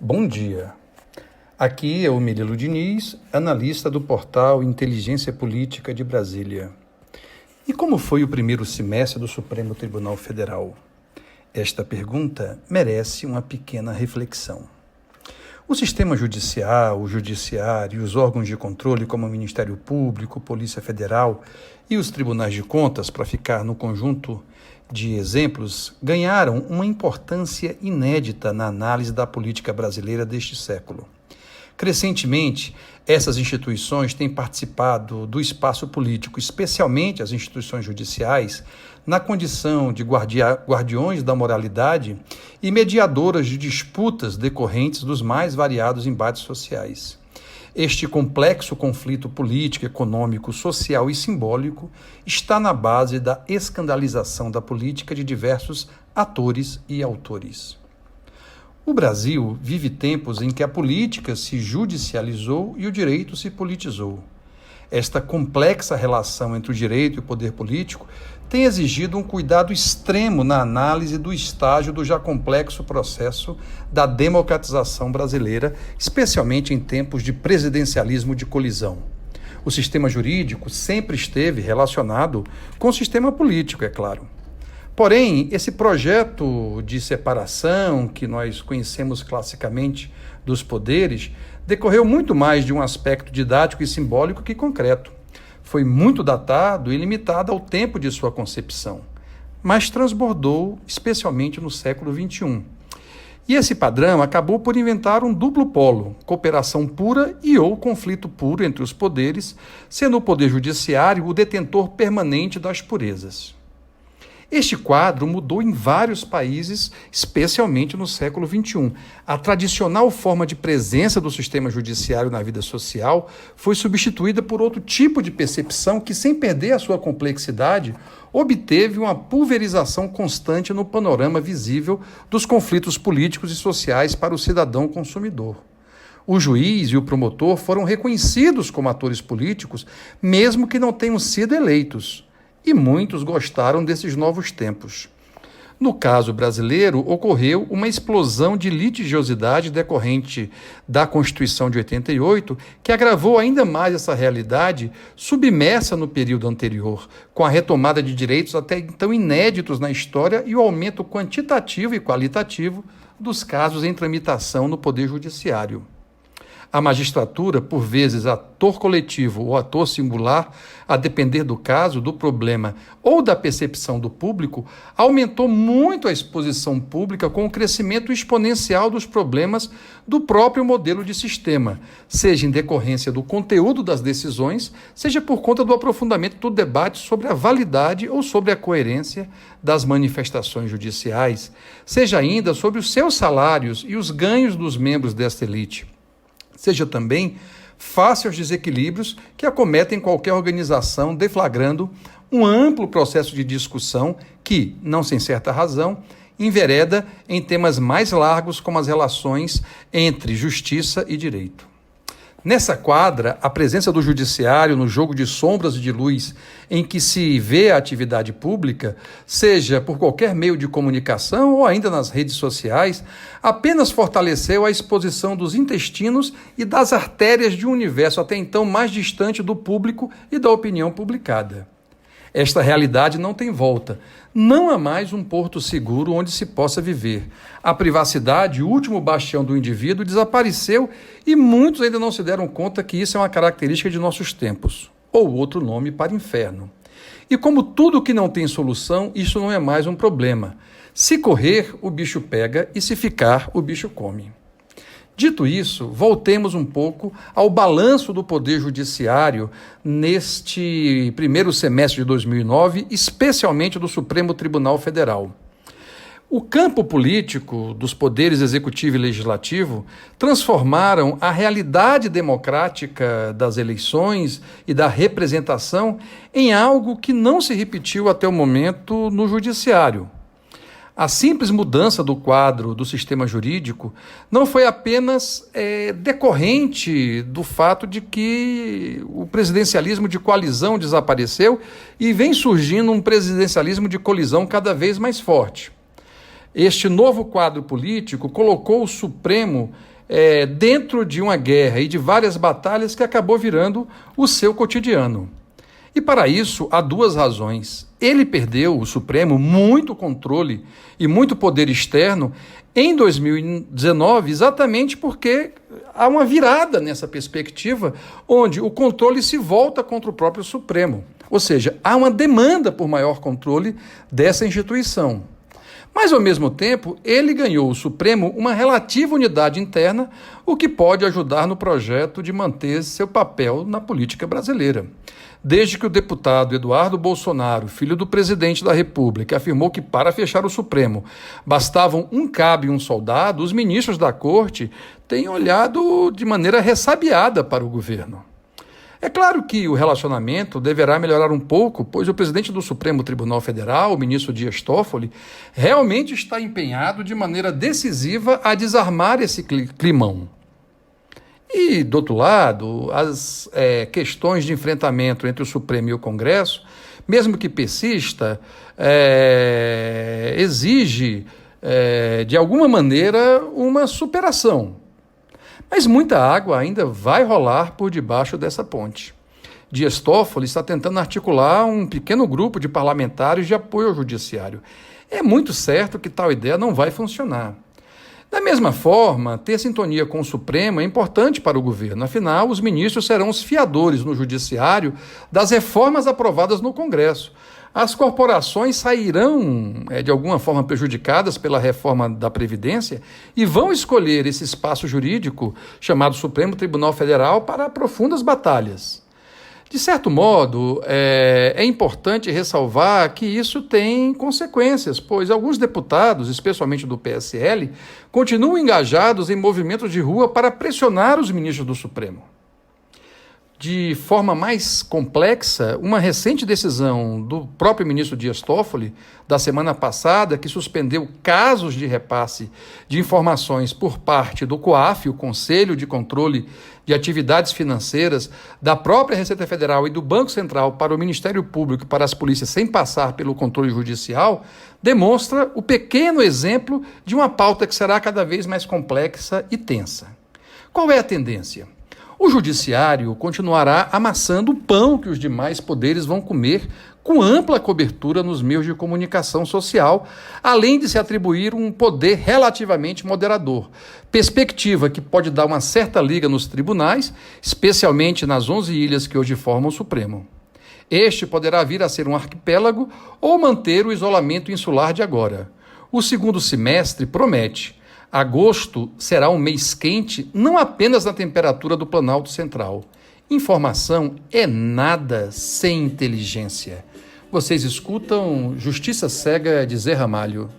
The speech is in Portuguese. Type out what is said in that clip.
Bom dia. Aqui é o Murilo Diniz, analista do portal Inteligência Política de Brasília. E como foi o primeiro semestre do Supremo Tribunal Federal? Esta pergunta merece uma pequena reflexão. O sistema judicial, o judiciário e os órgãos de controle como o Ministério Público, Polícia Federal e os tribunais de contas, para ficar no conjunto de exemplos, ganharam uma importância inédita na análise da política brasileira deste século. Crescentemente, essas instituições têm participado do espaço político, especialmente as instituições judiciais, na condição de guardiões da moralidade e mediadoras de disputas decorrentes dos mais variados embates sociais. Este complexo conflito político, econômico, social e simbólico está na base da escandalização da política de diversos atores e autores. O Brasil vive tempos em que a política se judicializou e o direito se politizou. Esta complexa relação entre o direito e o poder político tem exigido um cuidado extremo na análise do estágio do já complexo processo da democratização brasileira, especialmente em tempos de presidencialismo de colisão. O sistema jurídico sempre esteve relacionado com o sistema político, é claro. Porém, esse projeto de separação, que nós conhecemos classicamente dos poderes, decorreu muito mais de um aspecto didático e simbólico que concreto. Foi muito datado e limitado ao tempo de sua concepção, mas transbordou especialmente no século XXI. E esse padrão acabou por inventar um duplo polo, cooperação pura e ou conflito puro entre os poderes, sendo o poder judiciário o detentor permanente das purezas. Este quadro mudou em vários países, especialmente no século XXI. A tradicional forma de presença do sistema judiciário na vida social foi substituída por outro tipo de percepção que, sem perder a sua complexidade, obteve uma pulverização constante no panorama visível dos conflitos políticos e sociais para o cidadão consumidor. O juiz e o promotor foram reconhecidos como atores políticos, mesmo que não tenham sido eleitos. E muitos gostaram desses novos tempos. No caso brasileiro, ocorreu uma explosão de litigiosidade decorrente da Constituição de 88, que agravou ainda mais essa realidade submersa no período anterior, com a retomada de direitos até então inéditos na história e o aumento quantitativo e qualitativo dos casos em tramitação no Poder Judiciário. A magistratura, por vezes ator coletivo ou ator singular, a depender do caso, do problema ou da percepção do público, aumentou muito a exposição pública com o crescimento exponencial dos problemas do próprio modelo de sistema, seja em decorrência do conteúdo das decisões, seja por conta do aprofundamento do debate sobre a validade ou sobre a coerência das manifestações judiciais, seja ainda sobre os seus salários e os ganhos dos membros desta elite. Seja também face aos desequilíbrios que acometem qualquer organização, deflagrando um amplo processo de discussão que, não sem certa razão, envereda em temas mais largos como as relações entre justiça e direito. Nessa quadra, a presença do judiciário no jogo de sombras e de luz em que se vê a atividade pública, seja por qualquer meio de comunicação ou ainda nas redes sociais, apenas fortaleceu a exposição dos intestinos e das artérias de um universo até então mais distante do público e da opinião publicada. Esta realidade não tem volta. Não há mais um porto seguro onde se possa viver. A privacidade, o último bastião do indivíduo, desapareceu e muitos ainda não se deram conta que isso é uma característica de nossos tempos, ou outro nome para inferno. E como tudo que não tem solução, isso não é mais um problema. Se correr, o bicho pega e se ficar, o bicho come. Dito isso, voltemos um pouco ao balanço do Poder Judiciário neste primeiro semestre de 2009, especialmente do Supremo Tribunal Federal. O campo político dos poderes executivo e legislativo transformaram a realidade democrática das eleições e da representação em algo que não se repetiu até o momento no judiciário. A simples mudança do quadro do sistema jurídico não foi apenas decorrente do fato de que o presidencialismo de coalizão desapareceu e vem surgindo um presidencialismo de colisão cada vez mais forte. Este novo quadro político colocou o Supremo dentro de uma guerra e de várias batalhas que acabou virando o seu cotidiano. E para isso há duas razões. Ele perdeu, o Supremo, muito controle e muito poder externo em 2019, exatamente porque há uma virada nessa perspectiva, onde o controle se volta contra o próprio Supremo. Ou seja, há uma demanda por maior controle dessa instituição. Mas, ao mesmo tempo, ele ganhou o Supremo uma relativa unidade interna, o que pode ajudar no projeto de manter seu papel na política brasileira. Desde que o deputado Eduardo Bolsonaro, filho do presidente da República, afirmou que para fechar o Supremo bastavam um cabo e um soldado, os ministros da Corte têm olhado de maneira ressabiada para o governo. É claro que o relacionamento deverá melhorar um pouco, pois o presidente do Supremo Tribunal Federal, o ministro Dias Toffoli, realmente está empenhado de maneira decisiva a desarmar esse climão. E, do outro lado, as questões de enfrentamento entre o Supremo e o Congresso, mesmo que persista, exige, de alguma maneira, uma superação. Mas muita água ainda vai rolar por debaixo dessa ponte. Dias Toffoli está tentando articular um pequeno grupo de parlamentares de apoio ao judiciário. É muito certo que tal ideia não vai funcionar. Da mesma forma, ter sintonia com o Supremo é importante para o governo. Afinal, os ministros serão os fiadores no judiciário das reformas aprovadas no Congresso. As corporações sairão, de alguma forma, prejudicadas pela reforma da Previdência e vão escolher esse espaço jurídico, chamado Supremo Tribunal Federal, para profundas batalhas. De certo modo, é importante ressalvar que isso tem consequências, pois alguns deputados, especialmente do PSL, continuam engajados em movimentos de rua para pressionar os ministros do Supremo. De forma mais complexa, uma recente decisão do próprio ministro Dias Toffoli, da semana passada, que suspendeu casos de repasse de informações por parte do COAF, o Conselho de Controle de Atividades Financeiras, da própria Receita Federal e do Banco Central para o Ministério Público e para as polícias sem passar pelo controle judicial, demonstra o pequeno exemplo de uma pauta que será cada vez mais complexa e tensa. Qual é a tendência? O judiciário continuará amassando o pão que os demais poderes vão comer com ampla cobertura nos meios de comunicação social, além de se atribuir um poder relativamente moderador, perspectiva que pode dar uma certa liga nos tribunais, especialmente nas 11 ilhas que hoje formam o Supremo. Este poderá vir a ser um arquipélago ou manter o isolamento insular de agora. O segundo semestre promete. Agosto será um mês quente, não apenas na temperatura do Planalto Central. Informação é nada sem inteligência. Vocês escutam Justiça Cega de Zé Ramalho.